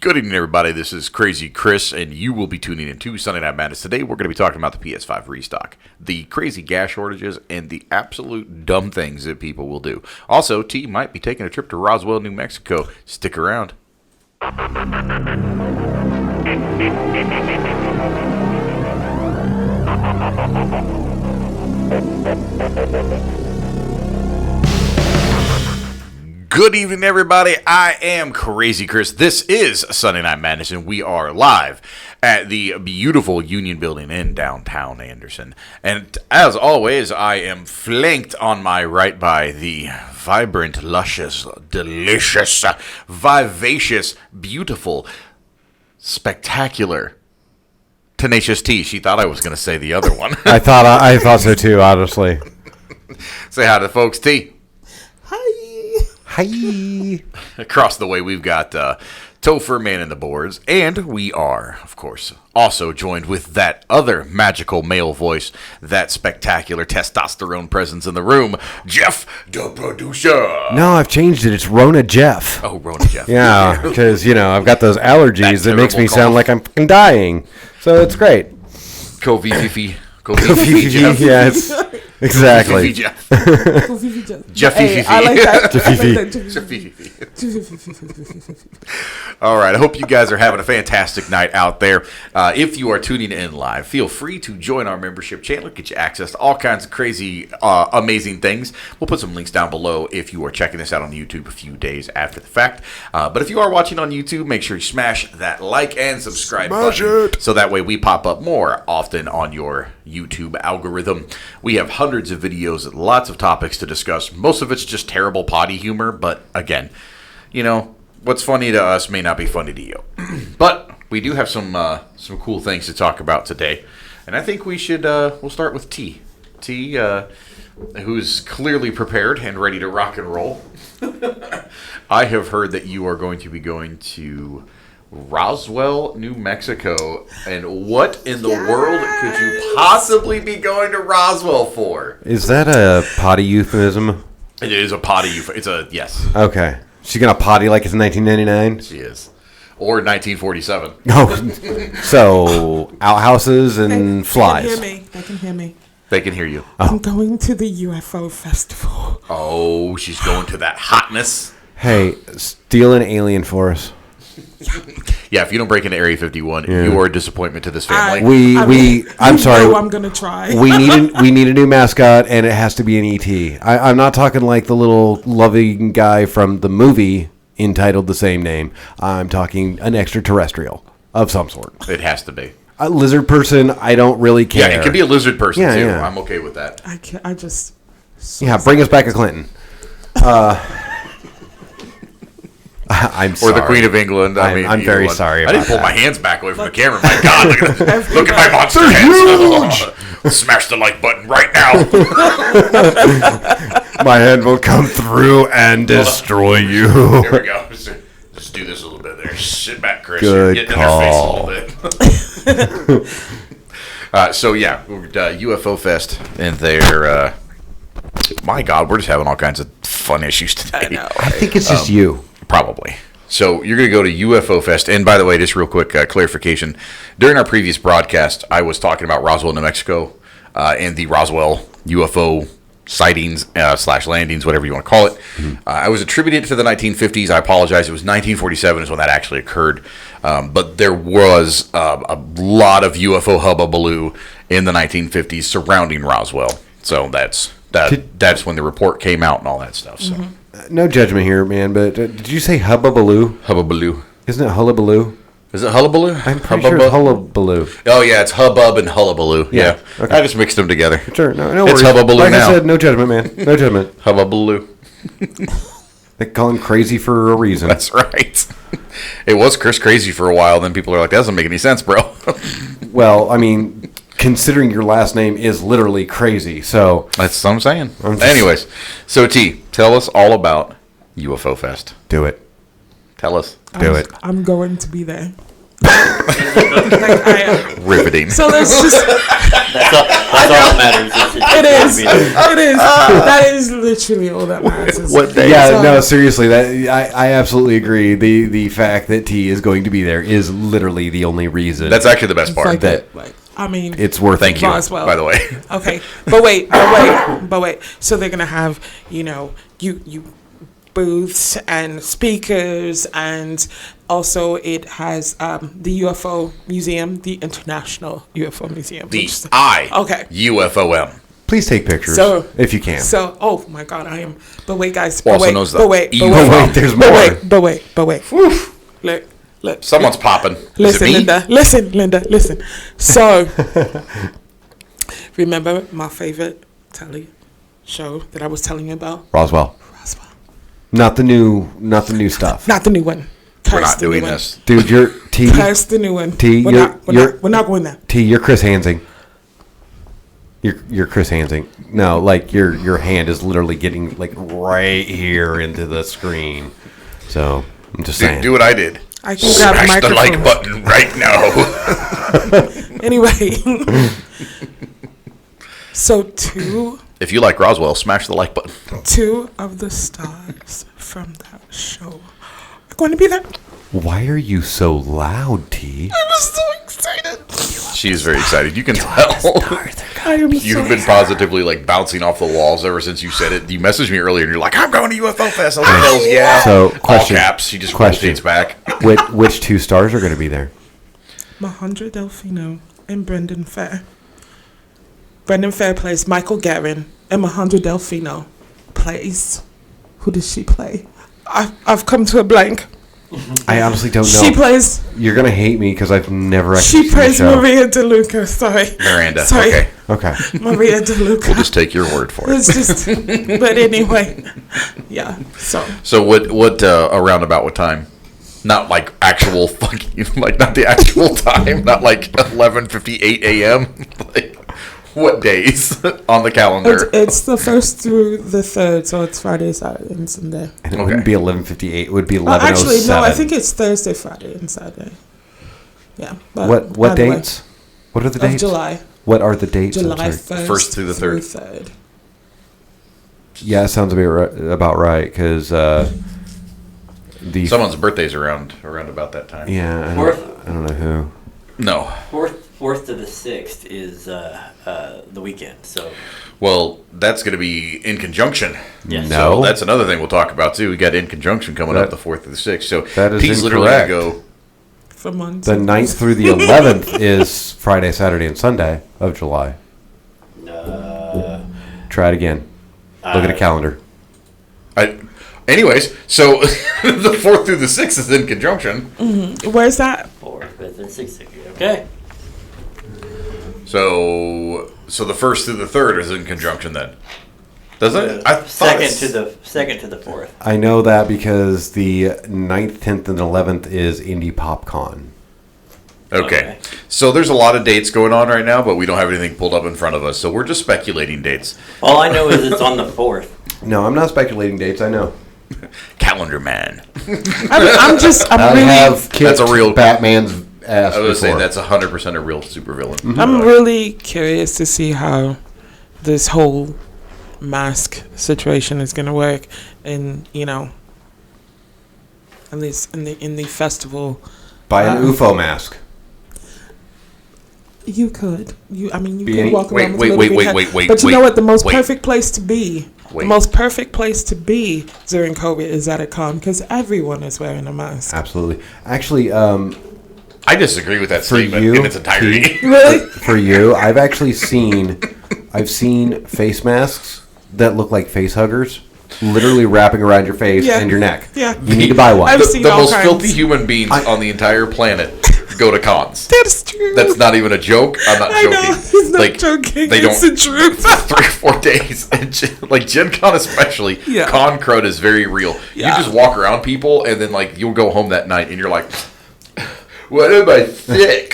Good evening, everybody. This is Crazy Chris, and you will be tuning in to Sunday Night Madness. Today, we're going to be talking about the PS5 restock, the crazy gas shortages, and the absolute dumb things that people will do. Also, T might be taking a trip to Roswell, New Mexico. Stick around. Good evening, everybody. I am Crazy Chris. This is Sunday Night Madness, and we are live at the beautiful Union Building in downtown Anderson. And as always, I am flanked on my right by the vibrant, luscious, delicious, vivacious, beautiful, spectacular Tenacious Tea. She thought I was going to say the other one. I thought so too, honestly. Say hi to the folks, T. Hi. Across the way, we've got Topher Man in the boards, and we are, of course, also joined with that other magical male voice, that spectacular testosterone presence in the room, Jeff, the producer. No, I've changed it. It's Rona Jeff. Oh, Rona Jeff. Yeah, because, I've got those allergies that makes me cough. sound like I'm fucking dying. So it's great. Kofifi. Jeff. Yes, exactly. Jeff. Jeff. Hey, I like that. All right, I hope you guys are having a fantastic night out there. If you are tuning in live, feel free to join our membership channel. Get you access to all kinds of crazy, amazing things. We'll put some links down below if you are checking this out on YouTube a few days after the fact. But if you are watching on YouTube, make sure you smash that like and subscribe button. So that way we pop up more often on your YouTube algorithm. We have hundreds of videos, lots of topics to discuss. Most of it's just terrible potty humor, but again, what's funny to us may not be funny to you. But we do have some cool things to talk about today, and I think we should we'll start with T. T, who's clearly prepared and ready to rock and roll. I have heard that you are going to be going to Roswell, New Mexico, and what in the world could you possibly be going to Roswell for? Is that a potty euphemism? It is a potty. It's a yes. Okay. She's going to potty like it's 1999? She is. Or 1947. Oh, so outhouses and flies. They can hear me. They can hear you. I'm going to the UFO festival. Oh, she's going to that hotness. Hey, steal an alien for us. Yeah, if you don't break into Area 51, you are a disappointment to this family. I'm sorry. I'm gonna try. we need a new mascot, and it has to be an ET. I'm not talking like the little loving guy from the movie entitled the same name. I'm talking an extraterrestrial of some sort. It has to be. A lizard person, I don't really care. Yeah, it could be a lizard person, too. Yeah. I'm okay with that. I just... bring us back a Clinton. I'm sorry. Or the Queen of England. I'm very sorry about I didn't pull that. my hands back away from the camera. My God, look at my monster hands. Smash the like button right now. My hand will come through and destroy you. Here we go. Just do this a little bit there. Sit back, Chris. Good You're getting call. in their face a little bit. We're at UFO Fest, and they're... my God, we're just having all kinds of fun issues today. I know. I think it's just you. Probably. So you're going to go to UFO Fest. And by the way, just real quick clarification. During our previous broadcast, I was talking about Roswell, New Mexico, and the Roswell UFO sightings / landings, whatever you want to call it. Mm-hmm. I was attributed to the 1950s. I apologize. It was 1947 is when that actually occurred. But there was a lot of UFO hubbubaloo in the 1950s surrounding Roswell. So that's when the report came out and all that stuff. So. Mm-hmm. No judgment here, man, but did you say hubbubaloo? Hubbubaloo. Isn't it hullabaloo? Is it hullabaloo? I'm pretty sure it's hullabaloo. Oh, yeah, it's hubbub and hullabaloo. Yeah. Okay. I just mixed them together. Sure, no It's worries. hubbubaloo like now. I said, no judgment, man. No judgment. Hubbubaloo. They call him crazy for a reason. That's right. It was Chris Crazy for a while, then people are like, that doesn't make any sense, bro. Well, I mean, considering your last name is literally crazy, so... That's what I'm saying. Anyways, so T, tell us all about UFO Fest. Do it. Tell us. Do it. I'm going to be there. Like I am. Riveting. So let's just. That's all that matters. It is. It is. That is literally all that matters. What day? Yeah, So- no, seriously, that I absolutely agree. The fact that T is going to be there is literally the only reason. That's actually the best part. Like that- like, I mean, it's worth Thank it. you, Roswell. by the way. okay, but wait. So they're gonna have, you booths and speakers, and also it has the UFO museum, the International UFO Museum. The which- I UFOM. Please take pictures So- if you can. So, oh my God, I am. But wait, guys. Also But wait. knows the But wait. E But UFO. wait. But wait, there's more. But wait. Look. Someone's popping. Is it Listen, me? Linda. Listen. So, remember my favorite telly show that I was telling you about? Roswell, Roswell. not the new stuff. Not the new one. We're Curse not the new doing one. this. Dude, you're T. Curse the new one. T, We're not going there. T, you're Chris Hansing. You're Chris Hansing. No, like your hand is literally getting like right here into the screen. So I'm just saying. Do what I did. I can grab the Smash the microphone. like button right now. Anyway. So If you like Roswell, smash the like button. two of the stars from that show are going to be there. Why are you so loud, T? I was so excited. She's very excited. You can tell. I am You've so been positively like bouncing off the walls ever since you said it. You messaged me earlier and you're like, I'm going to UFO Fest. I was like, hells yeah. So, all question. caps. She just Question. rotates back. Which two stars are going to be there? Mahandra Delfino and Brendan Fair. Brendan Fair plays Michael Guerin, and Mahandra Delfino plays. Who does she play? I've come to a blank. I honestly don't know. She plays. You're gonna hate me because I've never actually She seen plays the show. Maria DeLuca. Sorry. Miranda. Sorry. Okay. Okay. Maria DeLuca. We'll just take your word for it. It's just. But anyway, yeah. So what around about what time? Not like actual fucking like not the actual time. Not like 11:58 a.m. Like what days on the calendar? It's the 1st through the 3rd, so it's Friday, Saturday, and Sunday. And it Okay. wouldn't be 11:58. It would be 11:07. Actually, no. I think it's Thursday, Friday, and Saturday. Yeah. But What either way, dates? What are the Of dates? July. What are the dates? I'm July sorry. 1st First through the third. 3rd. Yeah, it sounds about right because the Someone's birthday's around about that time. yeah I don't know who. No. Fourth to the 6th is the weekend. So Well, that's going to be in conjunction. yes. No. So that's another thing we'll talk about too. We got in conjunction coming up That- the 4th to the 6th. So that is P's literally going to incorrect. go. From one The to 9th through the 11th is Friday, Saturday, and Sunday of July. Try it again. Look at a calendar. Anyways, so the 4th through the 6th is in conjunction. Where's that? 4th, 5th, and 6th. Okay. So the 1st through the 3rd is in conjunction then. Doesn't it? I thought Second it's- to the 4th. I know that because the 9th, 10th, and 11th is Indie PopCon. Okay. So there's a lot of dates going on right now, but we don't have anything pulled up in front of us. So we're just speculating dates. All I know is it's on the 4th. No, I'm not speculating dates. I know. Calendar man. I'm I really, have kicked That's a real- Batman's ass I was before. saying that's 100% a real supervillain. I'm really curious to see how this whole mask situation is going to work, and at least in the festival. Buy an UFO mask. You could. You Be could any- walk around with a wait, little big wait, hat. But you know what? The most wait. perfect place to be. Wait. The most perfect place to be during COVID is at a con because everyone is wearing a mask. Absolutely. Actually, I disagree with that for statement you, in its entirety. Pete, Really? for you, I've seen face masks that look like face huggers, literally wrapping around your face Yeah. and your neck. Yeah. You need to buy one. I've the seen the all most kinds. filthy human beings on the entire planet go to cons. That's true. That's not even a joke. I'm not I joking. know. He's not joking. They It's don't. the truth. 3 or 4 days, and like Gen Con especially, Yeah. con crud is very real. Yeah. You just walk around people, and then like you'll go home that night, and you're like, "What am I sick?"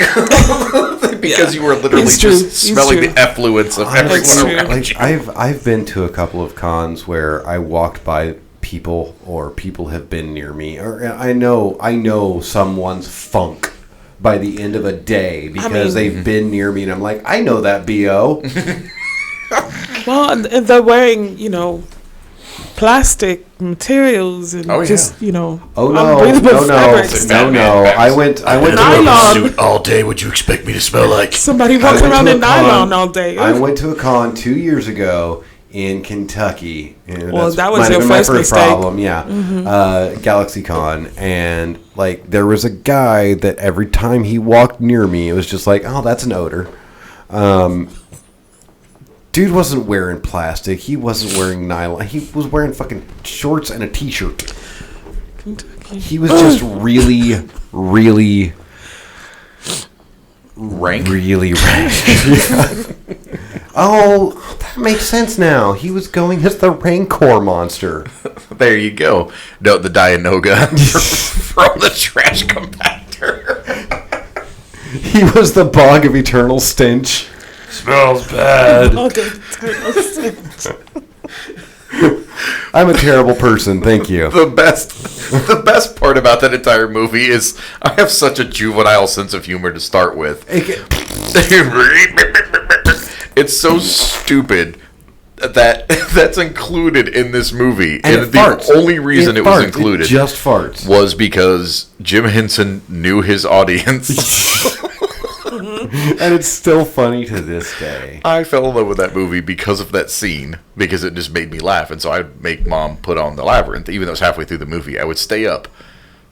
Because you were literally It's true. just It's smelling true. the effluence of It's everyone true. around Like you. I've been to a couple of cons where I walked by people or people have been near me, or I know someone's funk by the end of a day because mean- they've been near me, and I'm like, I know that BO. Well, and they're wearing, plastic materials and Oh, yeah. just, Oh no, unbreathable no, fabrics. no. I went to Nylon. suit all day. Would you expect me to smell like? Somebody I walking went around to a in nylon con- all day. I went to a con 2 years ago in Kentucky. And Well, that's- that was might have your been my first mistake. problem. Yeah, GalaxyCon, and like there was a guy that every time he walked near me, it was just like, oh, that's an odor. Dude wasn't wearing plastic. He wasn't wearing nylon. He was wearing fucking shorts and a t-shirt. He was just really, really, Rank. really rank. Oh, that makes sense now. He was going as the Rancor monster. There you go. No, the Dianoga from the trash compactor. He was the Bog of Eternal Stench. Smells bad. I'm a terrible person. Thank you. The best part about that entire movie is I have such a juvenile sense of humor to start with. It's so stupid that that's included in this movie, And and it the farts. only reason it was farts. included It just farts. was because Jim Henson knew his audience. And it's still funny to this day. I fell in love with that movie because of that scene, because it just made me laugh. And so I'd make Mom put on The Labyrinth. Even though it was halfway through the movie, I would stay up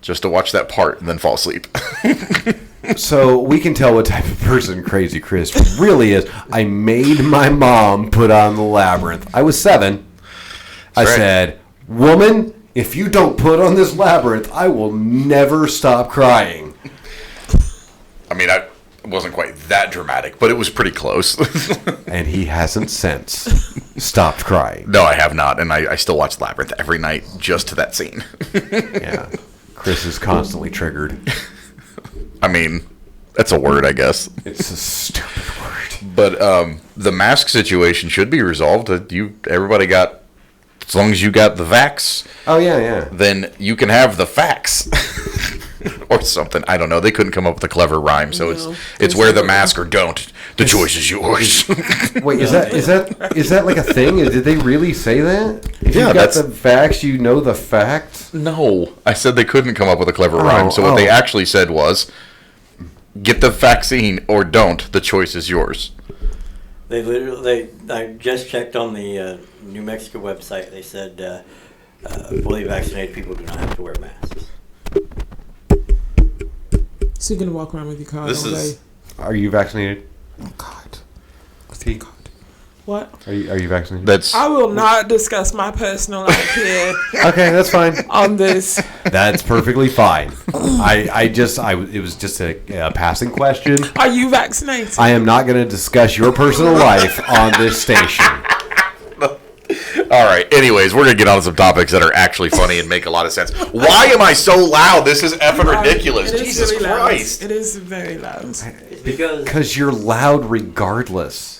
just to watch that part and then fall asleep. So we can tell what type of person Crazy Chris really is. I made my mom put on The Labyrinth. I was 7. I right. said, woman, if you don't put on this Labyrinth, I will never stop crying. I mean, it wasn't quite that dramatic, but it was pretty close. And he hasn't since stopped crying. No, I have not. And I still watch Labyrinth every night just to that scene. Yeah. Chris is constantly triggered. I mean, that's a word, I guess. It's a stupid word. But the mask situation should be resolved. Everybody got, as long as you got the vax, Oh, yeah. then you can have the facts. Or something. I don't know. They couldn't come up with a clever rhyme, so it's wear the mask or don't. The choice is yours. Wait, is that like a thing? Did they really say that? If Yeah, you got that's- the facts, you know the facts? No, I said they couldn't come up with a clever rhyme. So what they actually said was, get the vaccine or don't. The choice is yours. I just checked on the New Mexico website. They said fully vaccinated people do not have to wear masks. So you're gonna walk around with your card This all is- day? Are you vaccinated? Oh God. T? What? Are you vaccinated? That's I will not discuss my personal life here Okay, that's fine. on this. That's perfectly fine. It was just a passing question. Are you vaccinated? I am not going to discuss your personal life on this station. all right. Anyways, we're gonna get on to some topics that are actually funny and make a lot of sense. Why am I so loud? This is effing ridiculous. It is Jesus very loud. Christ. It is very loud. It's because Because you're loud regardless.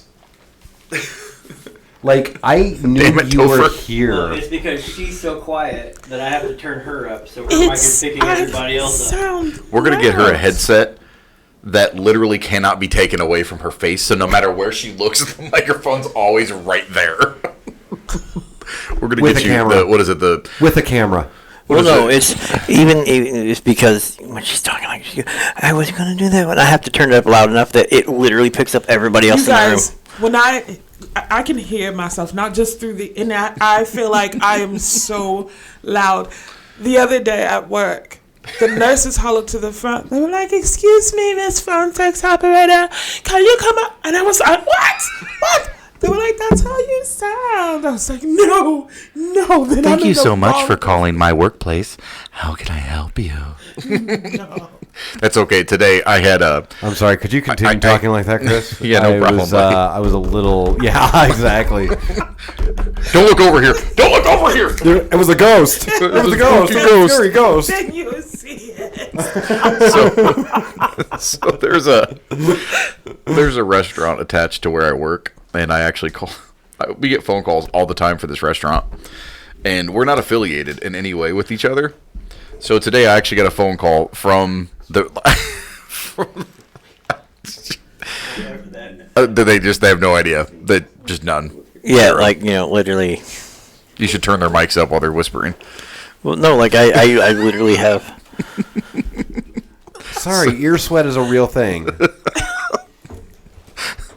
Like, I knew Damn it, you were Topher. here. well, it's because she's so quiet that I have to turn her up so her mic is picking everybody else up. Sound We're gonna get her a loud. headset that literally cannot be taken away from her face. So no matter where she looks, the microphone's always right there. We're gonna With get a you camera. the, what is it? The With a camera. Well, is no, it? it's even it's because when she's talking like I was gonna do that, but I have to turn it up loud enough that it literally picks up everybody else You in the room. guys, when I can hear myself, not just through the, and I feel like I am so loud. The other day at work, the nurses hollered to the front. They were like, "Excuse me, Miss Phone Text Operator, can you come up?" And I was like, "What? They were like, "That's how you sound." I was like, "No." Then Thank I'm in you the so much wrong- for calling my workplace. How can I help you? No. That's okay. Today I had a. I'm sorry, could you continue I- talking like that, Chris? Yeah, no problem, buddy. I was a little... Yeah, exactly. Don't look over here. Don't look over here. It was a ghost. It was a ghost. A scary ghost. Then you see it. So there's a restaurant attached to where I work, and I actually we get phone calls all the time for this restaurant, and we're not affiliated in any way with each other. So today I actually got a phone call from the They have no idea. Just none. Yeah, like, literally. You should turn their mics up while they're whispering. Well, no, like I literally have. Sorry, ear sweat is a real thing.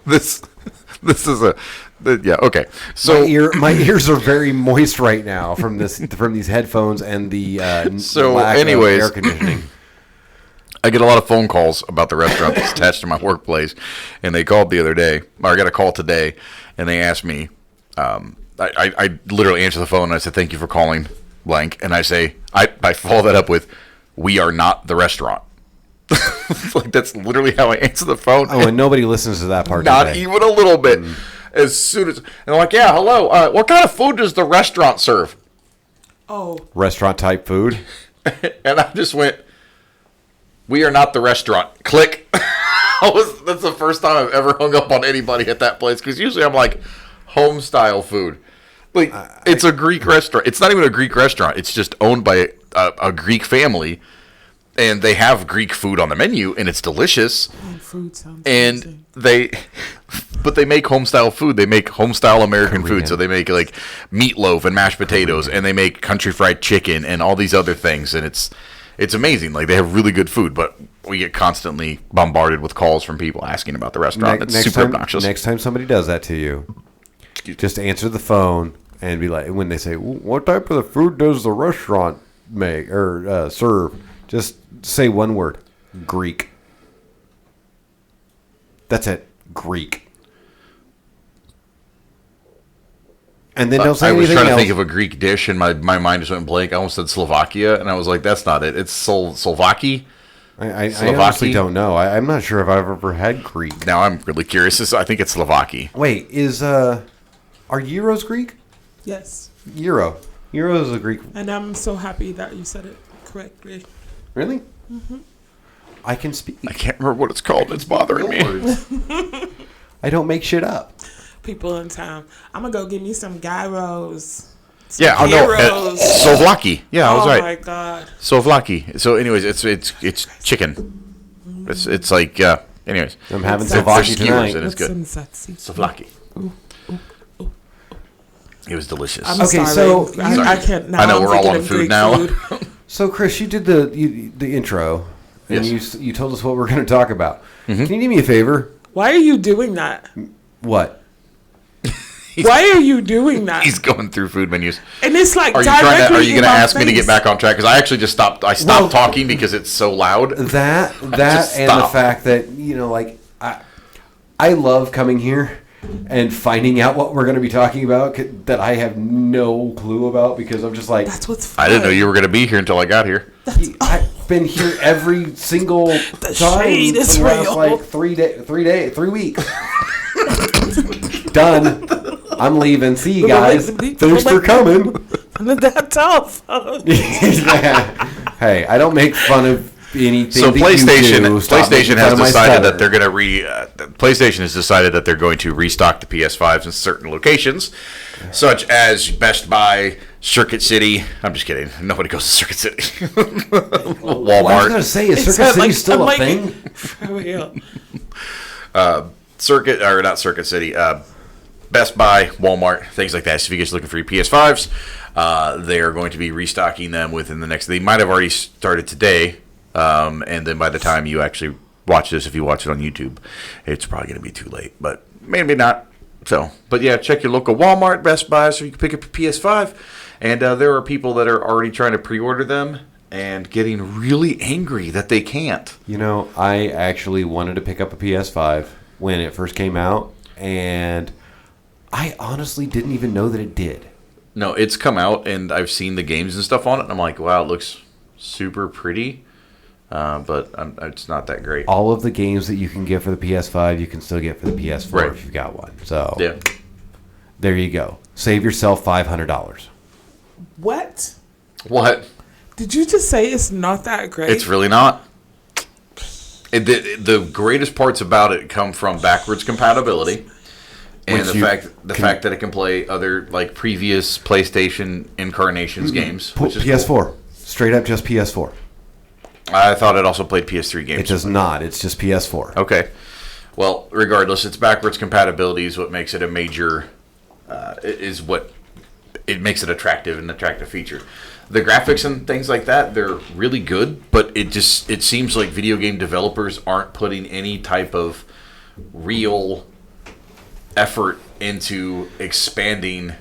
This is okay. So My ears are very moist right now from these headphones and the lack of air conditioning. I get a lot of phone calls about the restaurant that's attached to my workplace, and they called the other day, or I got a call today, and they asked me, I literally answer the phone, and I said, thank you for calling blank, and I say, I follow that up with, we are not the restaurant. Like, that's literally how I answer the phone. Oh, and nobody listens to that part. Not even a little bit. As soon as, and I'm like, yeah, hello, what kind of food does the restaurant serve? Oh. Restaurant type food. And I just went, we are not the restaurant. Click. That's the first time I've ever hung up on anybody at that place, because usually I'm like, home style food. Like, it's a Greek restaurant. It's not even a Greek restaurant. It's just owned by a Greek family, and they have Greek food on the menu, and it's delicious. Food sounds and but they make home style food. They make home style American food. So they make like meatloaf and mashed potatoes, and they make country fried chicken and all these other things, and it's amazing. Like, they have really good food, but we get constantly bombarded with calls from people asking about the restaurant. It's super obnoxious. Next time somebody does that to you, just answer the phone and be like, when they say, what type of food does the restaurant make or serve? Just say one word, Greek. That's it, Greek. And then don't say anything else. I was trying to think of a Greek dish, and my mind just went blank. I almost said Slovakia, and I was like, that's not it. It's Slovaki. I honestly don't know. I'm not sure if I've ever had Greek. Now I'm really curious. I think it's Slovaki. Wait, are Euros Greek? Yes. Euro is a Greek. And I'm so happy that you said it correctly. Really? Mm-hmm. I can speak. I can't remember what it's called. It's bothering me. I don't make shit up. People in town. I'm going to go get me some gyros. Yeah, I know. Souvlaki. Yeah, I was right. Oh my god. Souvlaki. So, anyways, it's chicken. It's like anyways. I'm having souvlaki tonight. And it's good. Souvlaki. It was delicious. I'm sorry. So I can't. Now I know I'm we're all on thinking of food Greek now. food. So, Chris, you did the intro, and you told us what we're going to talk about. Mm-hmm. Can you do me a favor? Why are you doing that? What? Why are you doing that? He's going through food menus. And it's like, are you going to ask me to get back on track? Because I actually just stopped. I stopped talking because it's so loud. That and the fact that, like, I love coming here and finding out what we're going to be talking about that I have no clue about, because I'm just like, that's what's fun. I didn't know you were going to be here until I got here. I've been here every single time for the last like 3 weeks. Done. I'm leaving. See you guys. Thanks for coming. That's tough. Hey, I don't make fun of anything. So PlayStation has decided that they're going to PlayStation has decided that they're going to restock the PS5s in certain locations, such as Best Buy, Circuit City. I'm just kidding. Nobody goes to Circuit City. Walmart. Well, I was going to say, is Circuit City still a thing? Not Circuit City. Best Buy, Walmart, things like that. So if you guys are looking for your PS5s, they are going to be restocking them within the next. They might have already started today, and then by the time you actually watch this, if you watch it on YouTube, it's probably going to be too late, but maybe not. So, but yeah, check your local Walmart, Best Buy, so you can pick up your PS5. And there are people that are already trying to pre-order them and getting really angry that they can't. I actually wanted to pick up a PS5 when it first came out, and I honestly didn't even know that it did. No, it's come out, and I've seen the games and stuff on it, and I'm like, wow, it looks super pretty, but it's not that great. All of the games that you can get for the PS5, you can still get for the PS4 right. if you've got one. So yeah, there you go. Save yourself $500. What? Did you just say it's not that great? It's really not. The greatest parts about it come from backwards compatibility. And the fact that it can play other like previous PlayStation incarnations games, which is PS4, cool. Straight up just PS4. I thought it also played PS3 games. It does not. It's just PS4. Okay. Well, regardless, its backwards compatibility is what makes it a major, is what it makes it an attractive feature. The graphics and things like that, they're really good, but it seems like video game developers aren't putting any type of real effort into expanding.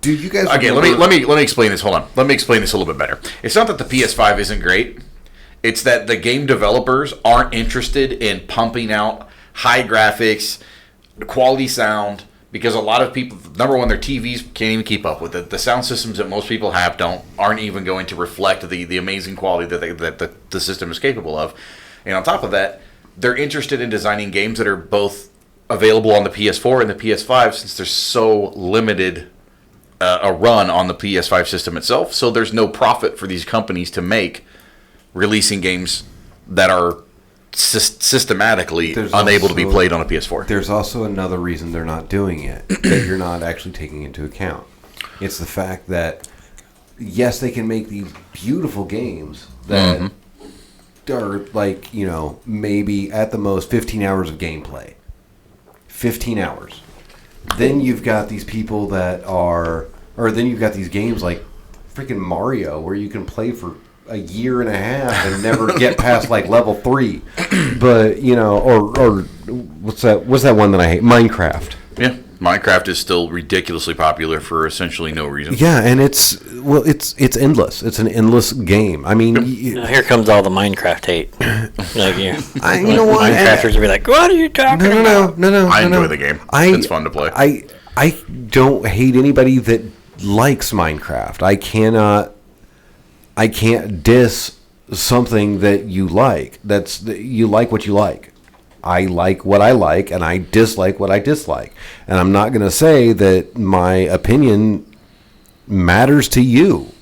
Dude, you guys. Okay, let me explain this. Hold on. Let me explain this a little bit better. It's not that the PS5 isn't great. It's that the game developers aren't interested in pumping out high graphics, quality sound, because a lot of people, number one, their TVs can't even keep up with it. The sound systems that most people have aren't even going to reflect the amazing quality that the system is capable of. And on top of that, they're interested in designing games that are both available on the PS4 and the PS5, since there's so limited a run on the PS5 system itself. So there's no profit for these companies to make releasing games that are systematically unable to be played on a PS4. There's also another reason they're not doing it that you're not actually taking into account. It's the fact that, yes, they can make these beautiful games that are like, maybe at the most 15 hours of gameplay. 15 hours. Then you've got these people then you've got these games like freaking Mario where you can play for a year and a half and never get past like level 3. But, or what's that one that I hate? Minecraft. Yeah. Minecraft is still ridiculously popular for essentially no reason. Yeah, and it's endless. It's an endless game. I mean, here comes all the Minecraft hate. You know what? Minecrafters will be like, "What are you talking about?" No. I enjoy the game. It's fun to play. I don't hate anybody that likes Minecraft. I can't diss something that you like. You like what you like. I like what I like, and I dislike what I dislike. And I'm not going to say that my opinion matters to you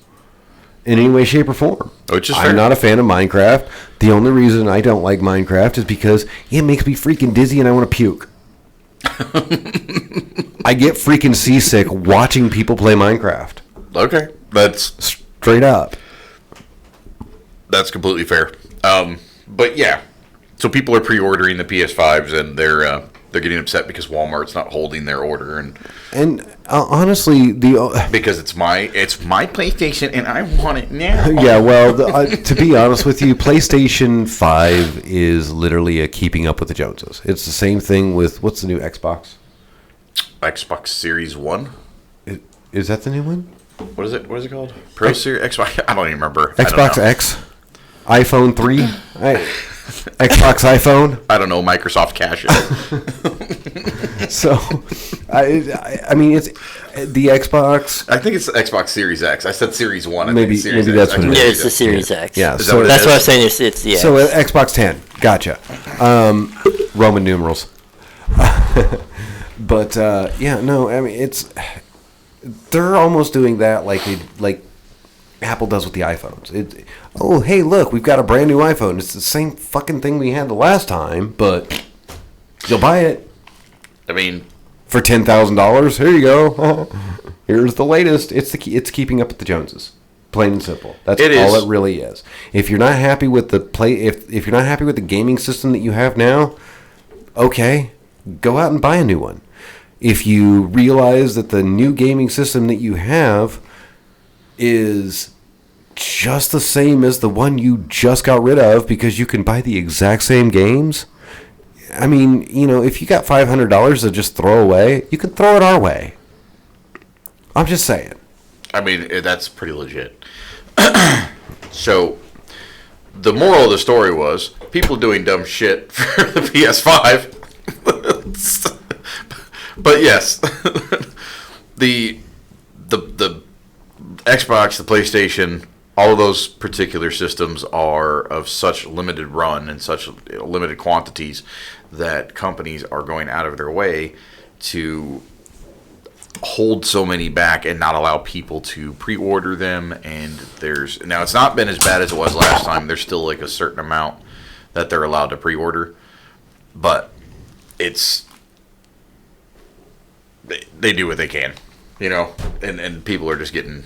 in any way, shape, or form. I'm not a fan of Minecraft. The only reason I don't like Minecraft is because it makes me freaking dizzy and I want to puke. I get freaking seasick watching people play Minecraft. Okay. That's straight up. That's completely fair. But yeah. So people are pre-ordering the PS5s, and they're getting upset because Walmart's not holding their order, and honestly, because it's my PlayStation and I want it now. Yeah, well, to be honest with you, PlayStation 5 is literally a keeping up with the Joneses. It's the same thing with what's the new Xbox? Xbox Series 1. Is that the new one? What is it? What is it called? Pro Series Xbox. I don't even remember. Xbox X, iPhone 3. Xbox iPhone. I don't know. Microsoft Cash it. So, I mean, it's the Xbox. I think it's the Xbox Series X. I said Series 1. Maybe that's what it is. Yeah, it's the Series X. Yeah, so that's what I was saying. It's yeah. So Xbox 10. Gotcha. Roman numerals. But yeah, no. I mean, they're almost doing that like Apple does with the iPhones. Oh, hey, look, we've got a brand new iPhone. It's the same fucking thing we had the last time, but you'll buy it. I mean, for $10,000. Here you go. Here's the latest. It's keeping up with the Joneses. Plain and simple. That's all it really is. If you're not happy with if you're not happy with the gaming system that you have now, okay, go out and buy a new one. If you realize that the new gaming system that you have is just the same as the one you just got rid of because you can buy the exact same games. I mean, if you got $500 to just throw away, you can throw it our way. I'm just saying. I mean, that's pretty legit. So, the moral of the story was people doing dumb shit for the PS5. But yes, the Xbox, the PlayStation, all of those particular systems are of such limited run and such limited quantities that companies are going out of their way to hold so many back and not allow people to pre-order them. And now it's not been as bad as it was last time. There's still like a certain amount that they're allowed to pre-order, but they do what they can, and people are just getting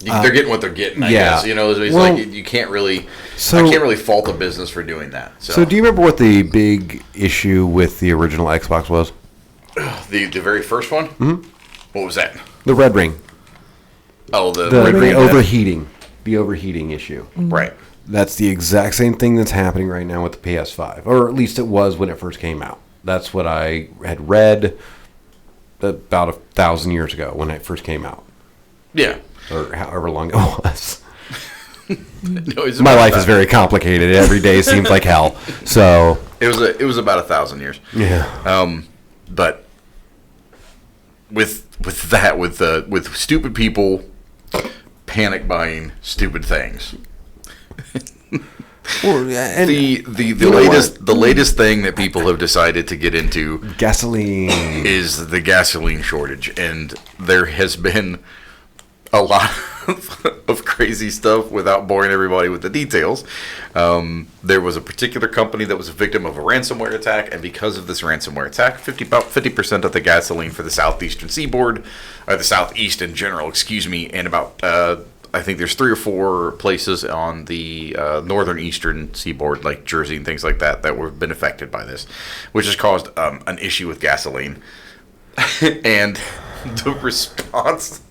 They're getting what they're getting, I guess. You know, it's like you can't really. I can't really fault a business for doing that. So, do you remember what the big issue with the original Xbox was? The very first one? Mm-hmm. What was that? The red ring. Oh, the red ring. Overheating. The overheating issue. Mm-hmm. Right. That's the exact same thing that's happening right now with the PS5. Or at least it was when it first came out. That's what I had read about 1,000 years ago when it first came out. Yeah. Or however long it was. No, my life is very complicated. Every day seems like hell. So it was about 1,000 years. Yeah. But with stupid people panic buying stupid things. Well, and the latest thing that people have decided to get into gasoline is the gasoline shortage, and there has been a lot of crazy stuff without boring everybody with the details. There was a particular company that was a victim of a ransomware attack, and because of this ransomware attack, about 50% of the gasoline for the southeastern seaboard, or the southeast in general, and about I think there's 3 or 4 places on the northern eastern seaboard, like Jersey and things like that, that were been affected by this, which has caused an issue with gasoline. And the response,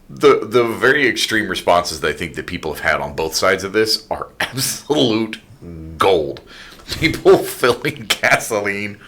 the very extreme responses that I think that people have had on both sides of this are absolute gold. People filling gasoline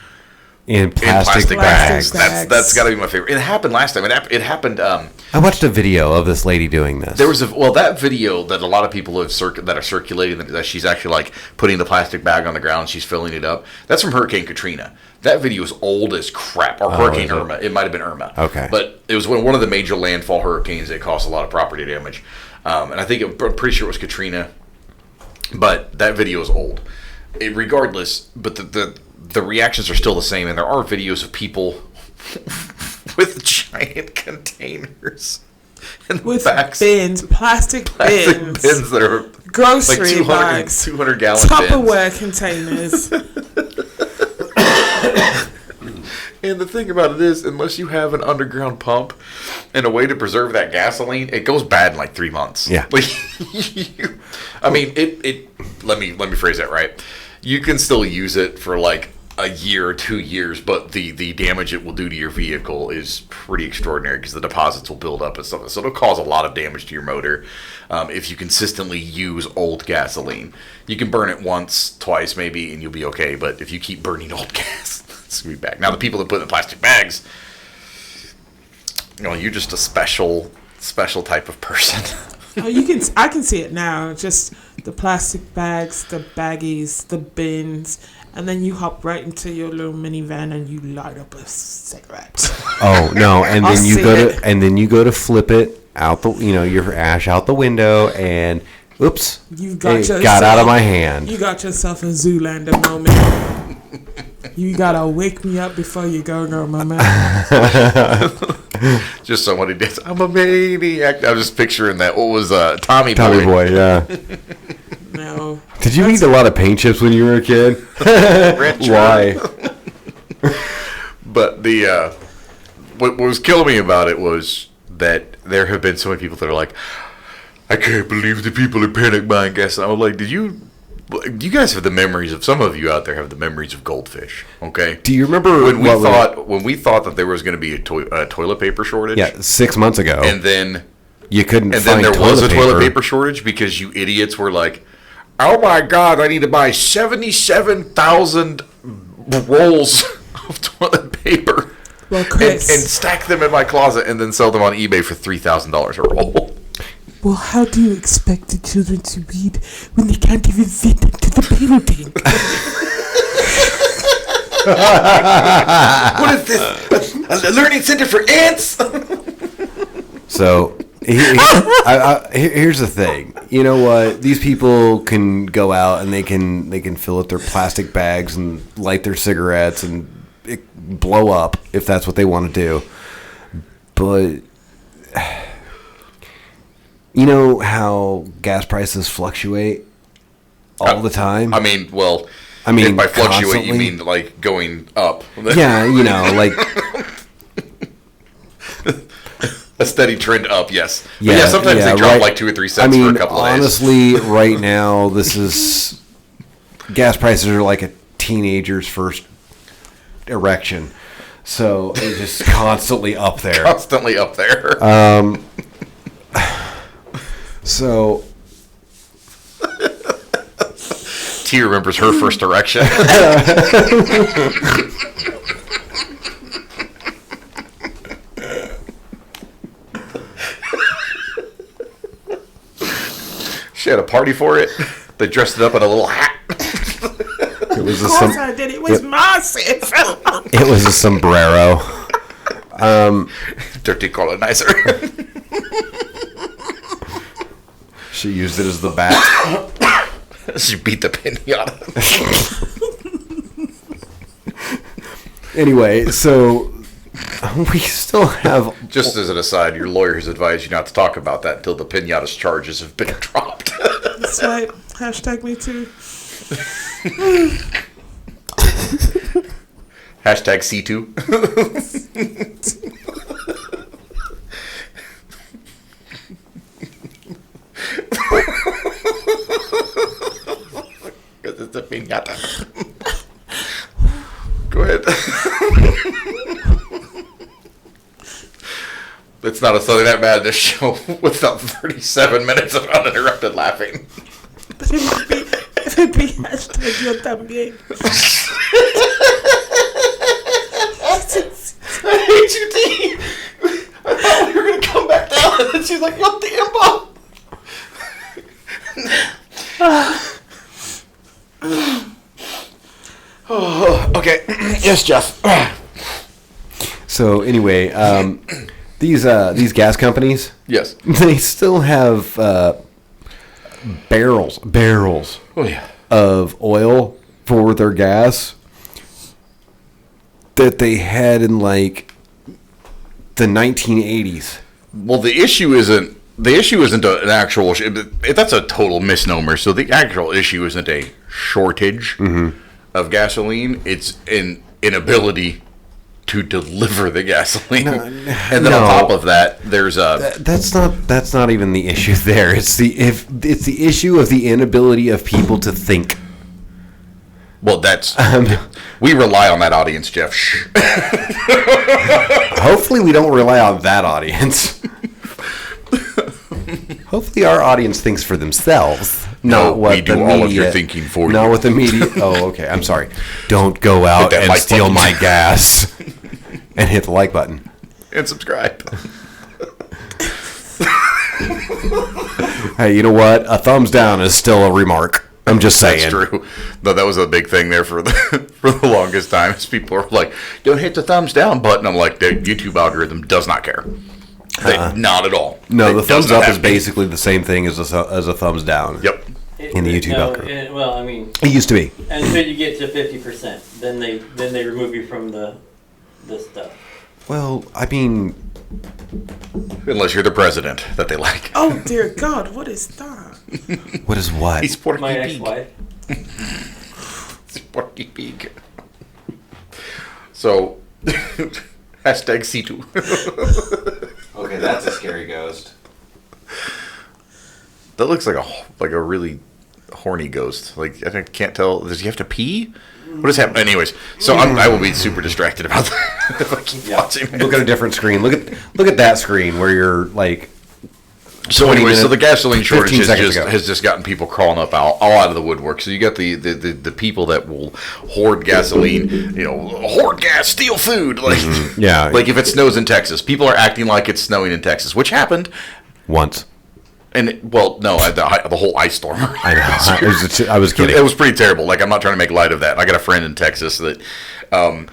in plastic bags. That's got to be my favorite. It happened last time. It happened. I watched a video of this lady doing this. There was that video that a lot of people have that are circulating, that she's actually like putting the plastic bag on the ground, she's filling it up. That's from Hurricane Katrina. That video is old as crap. Or Hurricane Irma. It might have been Irma. Okay. But it was one of the major landfall hurricanes that caused a lot of property damage. And I think I'm pretty sure it was Katrina. But that video is old. Regardless, but the reactions are still the same, and there are videos of people with giant containers and with bags, plastic bins that are grocery like bags, 200 gallon Tupperware containers. And the thing about it is, unless you have an underground pump and a way to preserve that gasoline, it goes bad in like 3 months. Yeah. Like, I mean, let me phrase that right. You can still use it for like a year or 2 years, but the damage it will do to your vehicle is pretty extraordinary because the deposits will build up and stuff. So it'll cause a lot of damage to your motor if you consistently use old gasoline. You can burn it once, twice maybe, and you'll be okay. But if you keep burning old gas, it's going to be back. Now, the people that put it in plastic bags, you're just a special type of person. I can see it now. Just the plastic bags, the baggies, the bins, and then you hop right into your little minivan and you light up a cigarette. Oh no! And then you go to flip it out your ash out the window, and oops, got out of my hand. You got yourself a Zoolander moment. You gotta wake me up before you go, my man. Just somebody did. I'm a maniac. I was just picturing that. What was Tommy Boy? Yeah. No. Did you eat a lot of paint chips when you were a kid? Why? But what was killing me about it was that there have been so many people that are like, I can't believe the people are panic buying gas. And I was like, you guys have the memories of, some of you out there have the memories of goldfish, okay? Do you remember when we thought that there was going to be a toilet paper shortage? Yeah, 6 months ago. And then you couldn't and find then there was a toilet paper shortage because you idiots were like, oh my God, I need to buy 77,000 rolls of toilet paper well, Chris, and stack them in my closet and then sell them on eBay for $3,000 a roll. Well, how do you expect the children to read when they can't even fit into the building? What is this? A learning center for ants? So here's the thing. You know what? These people can go out and they can fill up their plastic bags and light their cigarettes and blow up if that's what they want to do. But you know how gas prices fluctuate all the time? I mean, if by fluctuate constantly. you mean like going up. Yeah, like A steady trend up, yes. But Yeah, sometimes yeah, they drop right. like 2 or 3 cents for a couple of days. honestly, right now, this is gas prices are like a teenager's first erection, so it's just constantly up there. Constantly up there. So T remembers her first erection. She had a party for it. They dressed it up in a little hat. it was Of course I did. It was massive. it was a sombrero. Dirty colonizer. She used it as the bat. She beat the pinata. Anyway, so we still have. Just as an aside, your lawyer has advised you not to talk about that until the pinata's charges have been dropped. That's right. Hashtag me too. Hashtag C2. Because it's a pinata. Go ahead. It's not a Southern That Madness show without 37 minutes of uninterrupted laughing. But it would be hashtag yo también. I hate you, T. I thought we were going to come back down, and then she's like, yo, tiempo. Oh, okay. Yes, Jeff. So anyway, these gas companies, Yes. they still have barrels Oh, yeah. of oil for their gas that they had in like the 1980s. Well, the issue isn't an actual. That's a total misnomer. So the actual issue isn't a shortage of gasoline. It's an inability to deliver the gasoline. And then on top of that, there's a. That's not even the issue there. It's the issue of the inability of people to think. Well, that's. We rely on that audience, Jeff. Shh. Hopefully, we don't rely on that audience. Hopefully, our audience thinks for themselves. No, Not what we do the all media, of your thinking for you. Not what the media. Oh, okay. I'm sorry. Don't go out that and like steal button. my gas and hit the like button. And subscribe. Hey, you know what? A thumbs down is still a remark. I'm just saying. That's true. No, that was a big thing there for the longest time. Is people were like, "Don't hit the thumbs down button." I'm like, the YouTube algorithm does not care. Not at all. No, It the does thumbs not up have is basically the same thing as a thumbs down. Yep. In the YouTube algorithm. Well, I mean, It used to be. until you get to 50%, then they remove you from the stuff. Well, I mean, Unless you're the president that they like. Oh dear God, what is that? what is what? He's Porky My Pig. ex-wife. He's Porky Pig. So, hashtag C2. Okay, that's a scary ghost. That looks like a really horny ghost. Like, I can't tell. Does he have to pee? What is happening? Anyways, so I will be super distracted about that if I keep watching it. Look at a different screen. Look at that screen where you're like. So 20 anyway, so the minutes- gasoline shortage 15 seconds ago. has just gotten people crawling up all out of the woodwork. So you got the people that will hoard gasoline, hoard gas, steal food. Like, Yeah. like if it snows in Texas, people are acting like it's snowing in Texas, which happened. Once. And the whole ice storm. I know. I was kidding. It was pretty terrible. Like, I'm not trying to make light of that. I got a friend in Texas that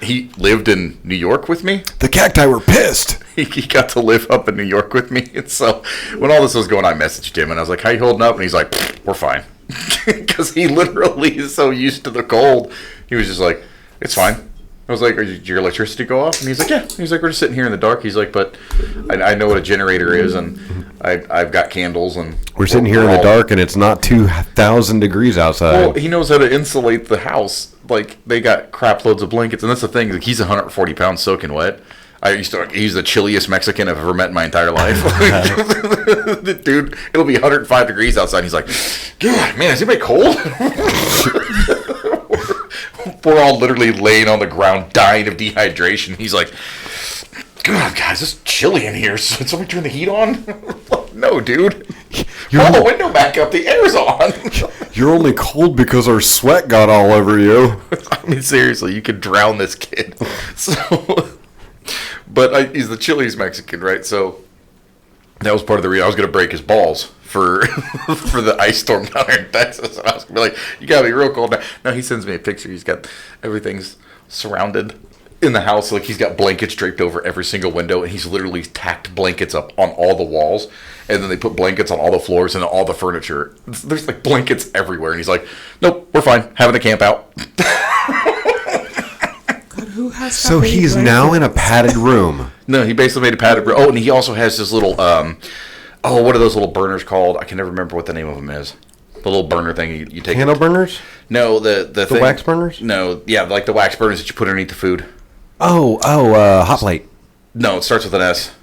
he lived in New York with me. The cacti were pissed. He got to live up in New York with me. And so when all this was going on, I messaged him and I was like, "How you holding up?" And he's like, "We're fine." Because he literally is so used to the cold. He was just like, "It's fine." I was like, "Did your electricity go off?" And he's like, "Yeah." He's like, "We're just sitting here in the dark." He's like, "But I know what a generator is, and I've got candles, and We're sitting here in the dark, and it's not 2,000 degrees outside. Well, he knows how to insulate the house. Like, they got crap loads of blankets, and that's the thing. Like, he's 140 pounds soaking wet. He's the chilliest Mexican I've ever met in my entire life. Dude, it'll be 105 degrees outside. He's like, God, man, is anybody cold? We're all literally laying on the ground, dying of dehydration. He's like, God, guys, it's chilly in here. Did somebody turn the heat on? No, dude. Pull the window back up. The air's on. You're only cold because our sweat got all over you. I mean, seriously, you could drown this kid. But he's the chilliest Mexican, right? So that was part of the reason I was going to break his balls for for the ice storm down here in Texas. And I was going to be like, you got to be real cold now. No, he sends me a picture. He's got everything's surrounded in the house. Like, he's got blankets draped over every single window, and he's literally tacked blankets up on all the walls. And then they put blankets on all the floors and all the furniture. There's like blankets everywhere. And he's like, nope, we're fine. Having a camp out. Who has So he's now in a padded room. No, he basically made a padded room. Oh, and he also has this little, what are those little burners called? I can never remember what the name of them is. The little burner thing you take. Candle burners? No, the thing. wax burners? No, yeah, like the wax burners that you put underneath the food. Hot plate. No, it starts with an S.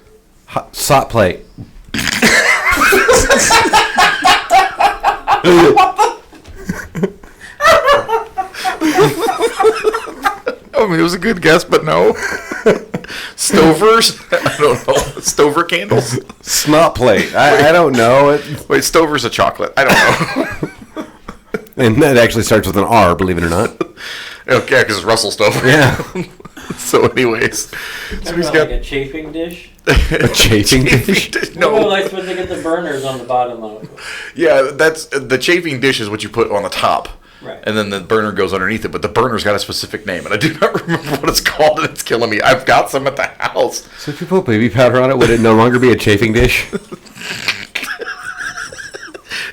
Sot plate. I mean, it was a good guess, but no. Stovers? I don't know. Stover candles? Snot plate. I don't know it. Wait, Stover's a chocolate. I don't know. And that actually starts with an R, believe it or not. Okay, because it's Russell Stover. Yeah. So anyways. So he's got like a chafing dish. A chafing dish? No. No. Like supposed to get the burners on the bottom of it. Yeah, that's the chafing dish is what you put on the top. Right. And then the burner goes underneath it, but the burner's got a specific name, and I do not remember what it's called, and it's killing me. I've got some at the house. So if you put baby powder on it, would it no longer be a chafing dish?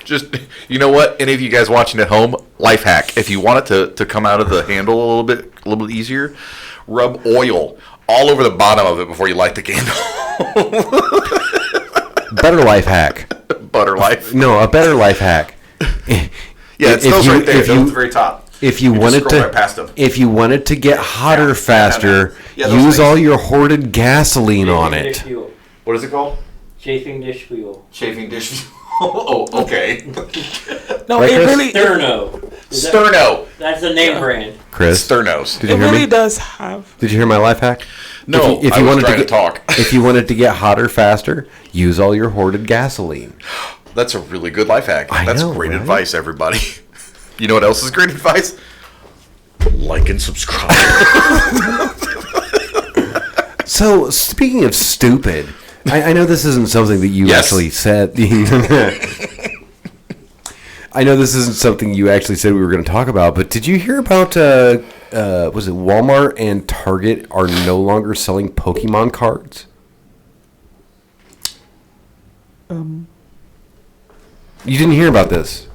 Just, you know what? Any of you guys watching at home, life hack. If you want it to come out of the handle a little bit easier, rub oil all over the bottom of it before you light the candle. Better life hack. Butter life. No, a better life hack. Yeah, it smells right there. It's at the very top. If you wanted scroll right past them. if you wanted to get hotter faster, Yeah, those use things. all your hoarded gasoline on Chafing dish it. fuel. What is it called? Chafing dish fuel. Chafing dish. Oh, okay. No, Right, it Chris? really, Sterno. Sterno. That's the name brand. Chris, Sternos. did you it hear really me? does have. Did you hear my life hack? No, if I you was wanted trying to get, talk. If you wanted to get hotter faster, use all your hoarded gasoline. That's a really good life hack. I That's know, great right? advice, everybody. You know what else is great advice? Like and subscribe. So, speaking of stupid, I know this isn't something that you Yes. actually said. I know this isn't something you actually said we were going to talk about, but did you hear about, was it Walmart and Target are no longer selling Pokemon cards? You didn't hear about this?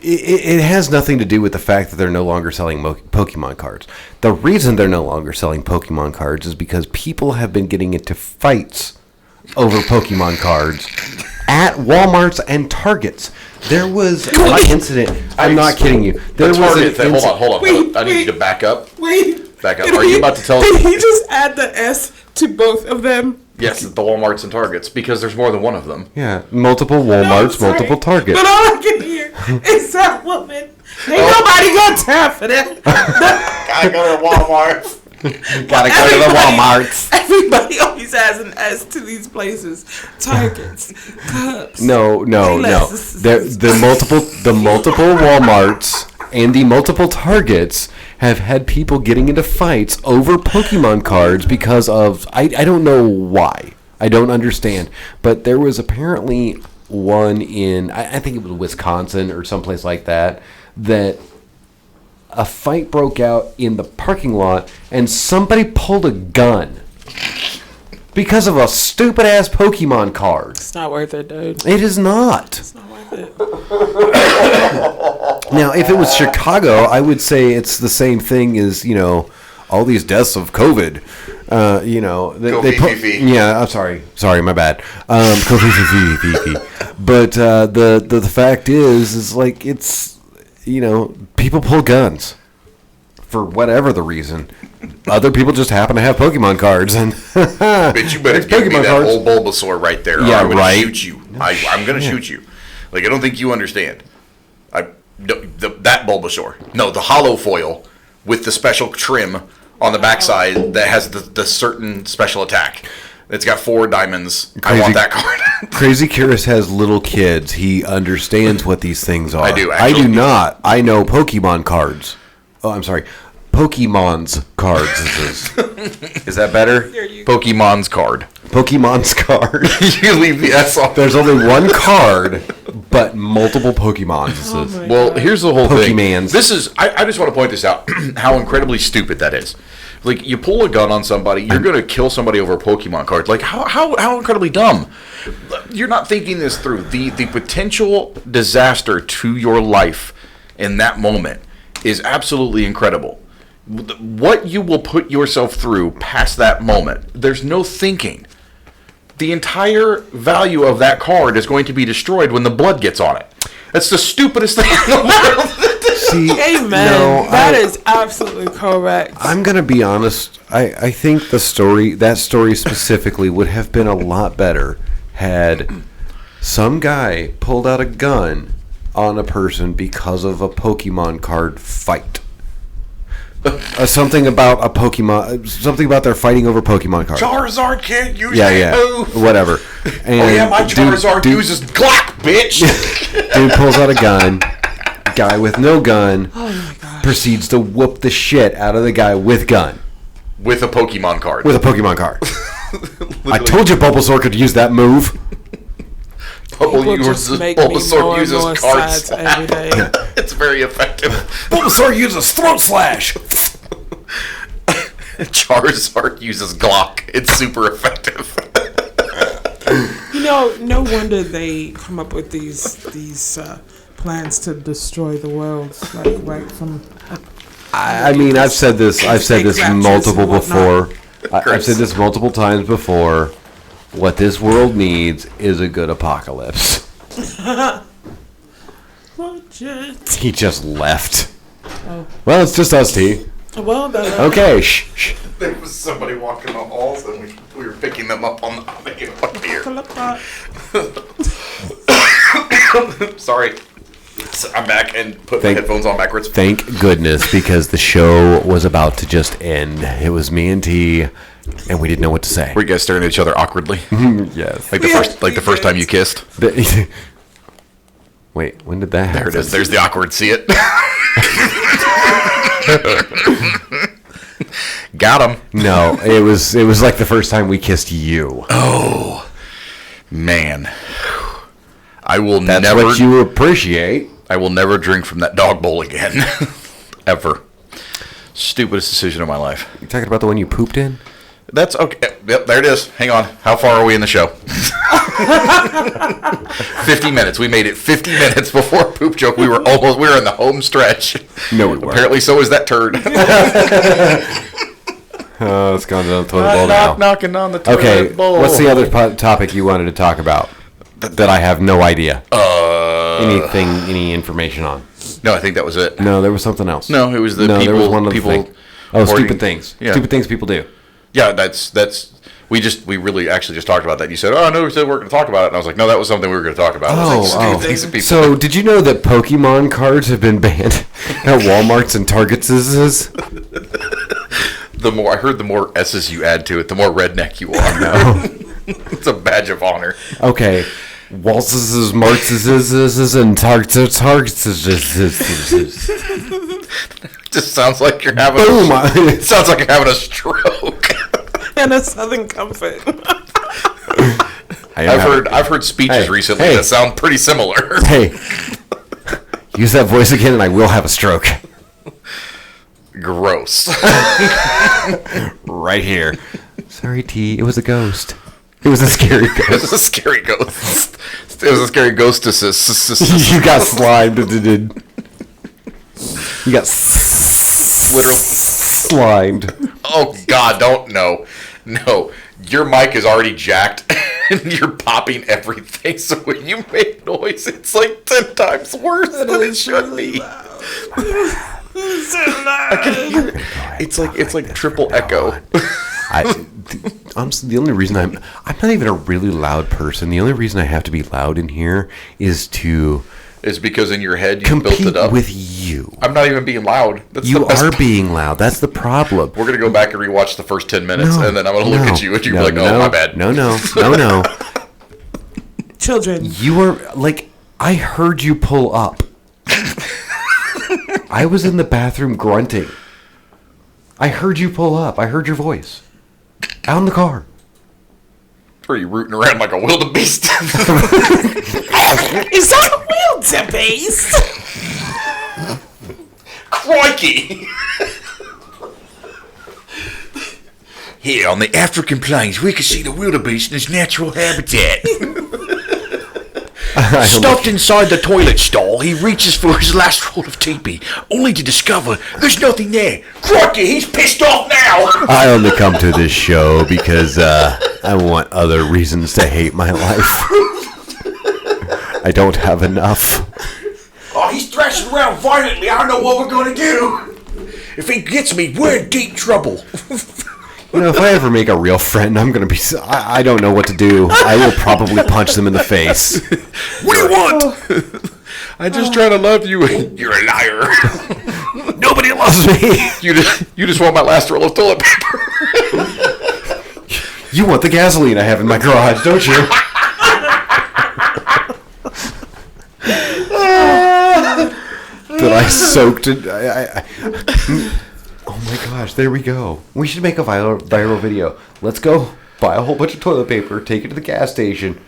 It has nothing to do with the fact that they're no longer selling Pokemon cards. The reason they're no longer selling Pokemon cards is because people have been getting into fights over Pokemon cards at Walmarts and Targets. There was an incident. I'm not kidding you. There The was Target thing. Hold on. Wait, I need you to back up. Wait. Back up. Did Are you about to tell Did us? he just add the S to both of them? Yes, the Walmarts and Targets, because there's more than one of them. Yeah, multiple No, I'm Walmarts, sorry, multiple Targets. But all I can hear is that woman. Ain't nobody got time for that. Gotta go to Walmart. Gotta go to the Walmarts. Everybody always has an S to these places. Targets, Cubs. No. The multiple Walmarts and the multiple Targets have had people getting into fights over Pokemon cards because of I don't know why. I don't understand. But there was apparently one in I think it was Wisconsin or someplace like that a fight broke out in the parking lot and somebody pulled a gun because of a stupid ass Pokemon card. It's not worth it, dude. It is not. It's not worth it. Now, if it was Chicago, I would say it's the same thing as, all these deaths of COVID. Yeah, I'm sorry. Sorry, my bad. COVID. But the fact is like it's, people pull guns. for whatever the reason. Other people just happen to have Pokemon cards, and Bitch, you better give me that old Bulbasaur right there. Yeah, or I'm gonna right. shoot you. I'm gonna shoot you. Like, I don't think you understand. That Bulbasaur. No, the hollow foil with the special trim on the backside that has the certain special attack. It's got 4 diamonds. I want that card. Crazy Curious has little kids. He understands what these things are. I do, I actually. do not. I know Pokemon cards. Oh, I'm sorry. Pokemon's cards. Is that better? Pokemon's card. Pokemon's card. You leave the S off. There's only one card, but multiple Pokemons. Well, here's the whole thing. Pokemans. This is, I just want to point this out, how incredibly stupid that is. Like, you pull a gun on somebody, you're going to kill somebody over a Pokemon card. Like, how incredibly dumb. You're not thinking this through. The potential disaster to your life in that moment is absolutely incredible. What you will put yourself through past that moment, there's no thinking. The entire value of that card is going to be destroyed when the blood gets on it. That's the stupidest thing in the world. See, Amen. That is absolutely correct. I'm gonna be honest. I think that story specifically would have been a lot better had some guy pulled out a gun on a person because of a Pokemon card fight. Something about a Pokemon. Something about they're fighting over Pokemon cards. Charizard can't use Yeah, move. whatever. And My Charizard uses Glock, bitch. dude pulls out a gun. Guy with no gun proceeds to whoop the shit out of the guy with gun. With a Pokemon card. With a Pokemon card. I told you Bulbasaur could use that move. People just make me more and more sad every day. It's very effective. Bulbasaur uses throat slash. Charizard uses Glock. It's super effective. No wonder they come up with these plans to destroy the world, like right from. I mean, I've said this multiple before. I've said this multiple times before. What this world needs is a good apocalypse. He just left. Oh. Well, it's just us, T. Well, Okay, shh. There was somebody walking the halls, and we were picking them up on the here. Sorry. So I'm back and put my headphones on backwards. Thank goodness, because the show was about to just end. It was me and T, and we didn't know what to say. Were you guys staring at each other awkwardly? Yes. Like the first time you kissed? Wait, when did that happen? There it is. There's the awkward. See it? Got him. No, it was like the first time we kissed you. Oh, man. That's never. what you appreciate. I will never drink from that dog bowl again. Ever. Stupidest decision of my life. You talking about the one you pooped in? That's okay. Yep, there it is. Hang on. How far are we in the show? 50 minutes. We made it 50 minutes before poop joke. We were in the home stretch. No, we weren't. Apparently, so is that turd. It's gone down the toilet bowl now. Knocking on the toilet Okay, bowl. what's the other topic you wanted to talk about that I have no idea? Any information on? No, I think that was it. No, there was something else. No, it was the there people. was one other people. thing. Oh, hoarding. stupid things. Yeah. Stupid things people do. Yeah, that's. We really actually just talked about that. You said, "Oh no, we said we're going to talk about it," and I was like, "No, that was something we were going to talk about." I was like, stupid things that people. So, did you know that Pokemon cards have been banned at Walmarts and Targets? The more S's you add to it, the more redneck you are. No. It's a badge of honor. Okay. Waltzes, Martzes, and Targets. Just sounds like you're having. Boom! It sounds like you're having a stroke. And a Southern Comfort. I've heard speeches recently that sound pretty similar. Hey, use that voice again, and I will have a stroke. Gross. Right here. Sorry, T. It was a ghost. It was a scary ghost. It was a scary ghost. It was a scary ghostess. You got slimed. You got Literally slimed. Oh God! Don't no. Your mic is already jacked, and you're popping everything. So when you make noise, it's like 10 times worse than it should be. It's like triple echo. Honestly, the only reason I'm not even a really loud person. The only reason I have to be loud in here is to because in your head you compete built it up with you. I'm not even being loud. That's You the best are part. being loud. That's the problem. We're gonna go back and rewatch the first 10 minutes, and then I'm gonna look at you and you're like, "Oh, my bad." No. Children. You were like, I heard you pull up. I was in the bathroom grunting. I heard you pull up. I heard your voice. Out in the car. Are you rooting around like a wildebeest? Is that a wildebeest? Crikey! Here on the African plains, we can see the wildebeest in its natural habitat. Stuffed inside the toilet stall, he reaches for his last roll of teepee, only to discover there's nothing there. Crikey, he's pissed off now! I only come to this show because I want other reasons to hate my life. I don't have enough. Oh, he's thrashing around violently. I don't know what we're going to do. If he gets me, we're in deep trouble. You know, if I ever make a real friend, I'm going to be... I don't know what to do. I will probably punch them in the face. What do you want? I just try to love you. You're a liar. Nobody loves me. You just want my last roll of toilet paper. You want the gasoline I have in my garage, don't you? That I soaked it. Oh my gosh, there we go. We should make a viral video. Let's go buy a whole bunch of toilet paper, take it to the gas station,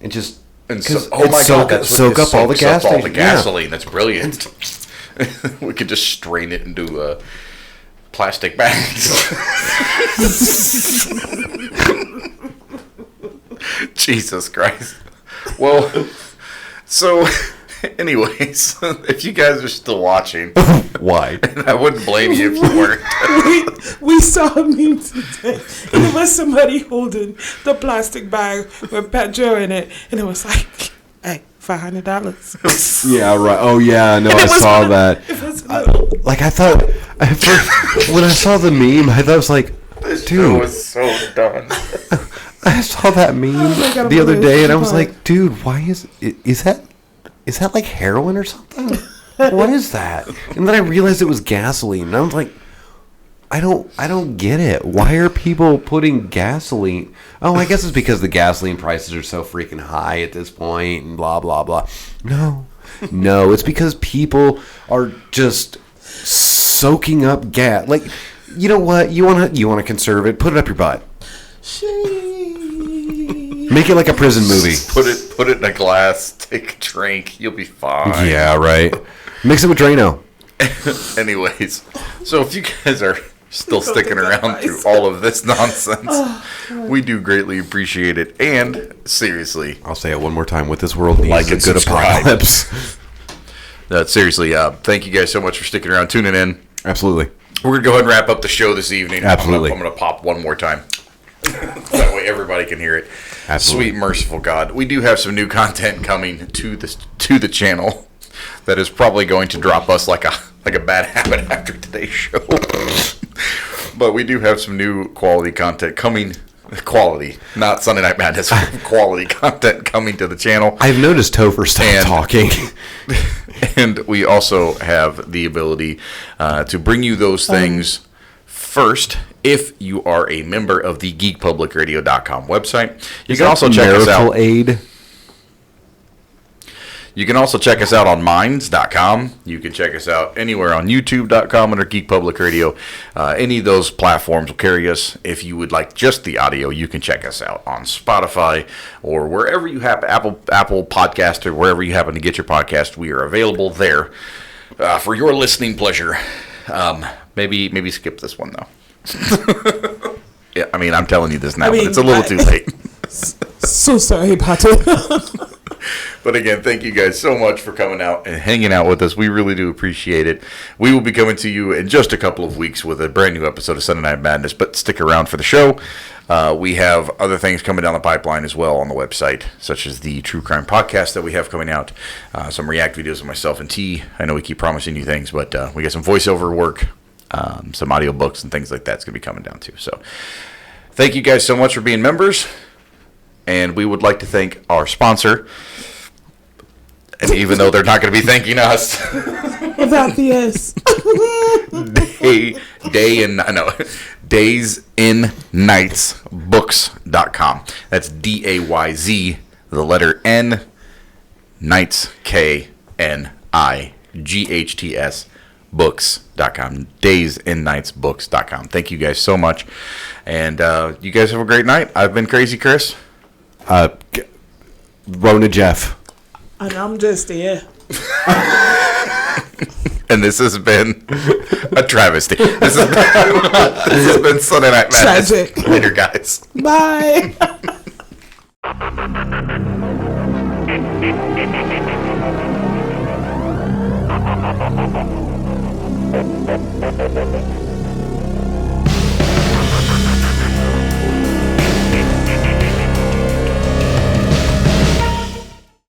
and just... oh my God, that's what soak up all the gas all the station. gasoline. Yeah. That's brilliant. We could just strain it into plastic bags. Jesus Christ. Well, so... Anyways, if you guys are still watching, why? And I wouldn't blame you if you weren't. we saw a meme today, and it was somebody holding the plastic bag with petrol in it, and it was like, "Hey, $500." Yeah, right. Oh yeah, no, I saw that. I thought when I saw the meme, I thought it was like, dude, it was so done. I saw that meme the other day, and I was like, dude, why is that like heroin or something? What is that? And then I realized it was gasoline, and I was like, I don't get it. Why are people putting gasoline? Oh, I guess it's because the gasoline prices are so freaking high at this point, and blah blah blah. No, it's because people are just soaking up gas. Like, you know what? You wanna conserve it? Put it up your butt. Make it like a prison movie. Put it in a glass. Take a drink. You'll be fine. Yeah, right. Mix it with Drano. Anyways, so if you guys are still sticking around through all of this nonsense, we do greatly appreciate it. And seriously, I'll say it one more time. What this world needs like is and a good subscribe. apocalypse. Seriously, thank you guys so much for sticking around, tuning in. Absolutely. We're going to go ahead and wrap up the show this evening. Absolutely. I'm going to pop one more time. That way everybody can hear it. Absolutely. Sweet, merciful God. We do have some new content coming to the channel that is probably going to drop us like a bad habit after today's show. But we do have some new quality content coming. Quality, not Sunday Night Madness. Quality content coming to the channel. I've noticed Topher stopped talking. And we also have the ability to bring you those things first if you are a member of the geekpublicradio.com website. You can also check us out. Aid. You can also check us out on minds.com. You can check us out anywhere on youtube.com under Geek Public Radio. Any of those platforms will carry us. If you would like just the audio, you can check us out on Spotify or wherever you have Apple Podcast or wherever you happen to get your podcast. We are available there for your listening pleasure. Maybe skip this one though. Yeah, I mean, I'm telling you this now, but it's a little too late. So sorry, Pato. But again, thank you guys so much for coming out and hanging out with us. We really do appreciate it. We will be coming to you in just a couple of weeks with a brand new episode of Sunday Night Madness, but stick around for the show. We have other things coming down the pipeline as well on the website, such as the True Crime podcast that we have coming out, some React videos of myself and T. I know we keep promising you things, but we got some voiceover work, some audiobooks and things like that's going to be coming down too. So thank you guys so much for being members. And we would like to thank our sponsor. And even though they're not going to be thanking us, Without the S. daysinightsbooks.com. That's DAYZ, the letter N, Nights, KNIGHTS, books.com. Daysinightsbooks.com. Thank you guys so much. And you guys have a great night. I've been Crazy Chris. Rona Jeff. And I'm just here. And this has been a travesty. This has been Sunday Night Madness. Tragic. Later, guys. Bye.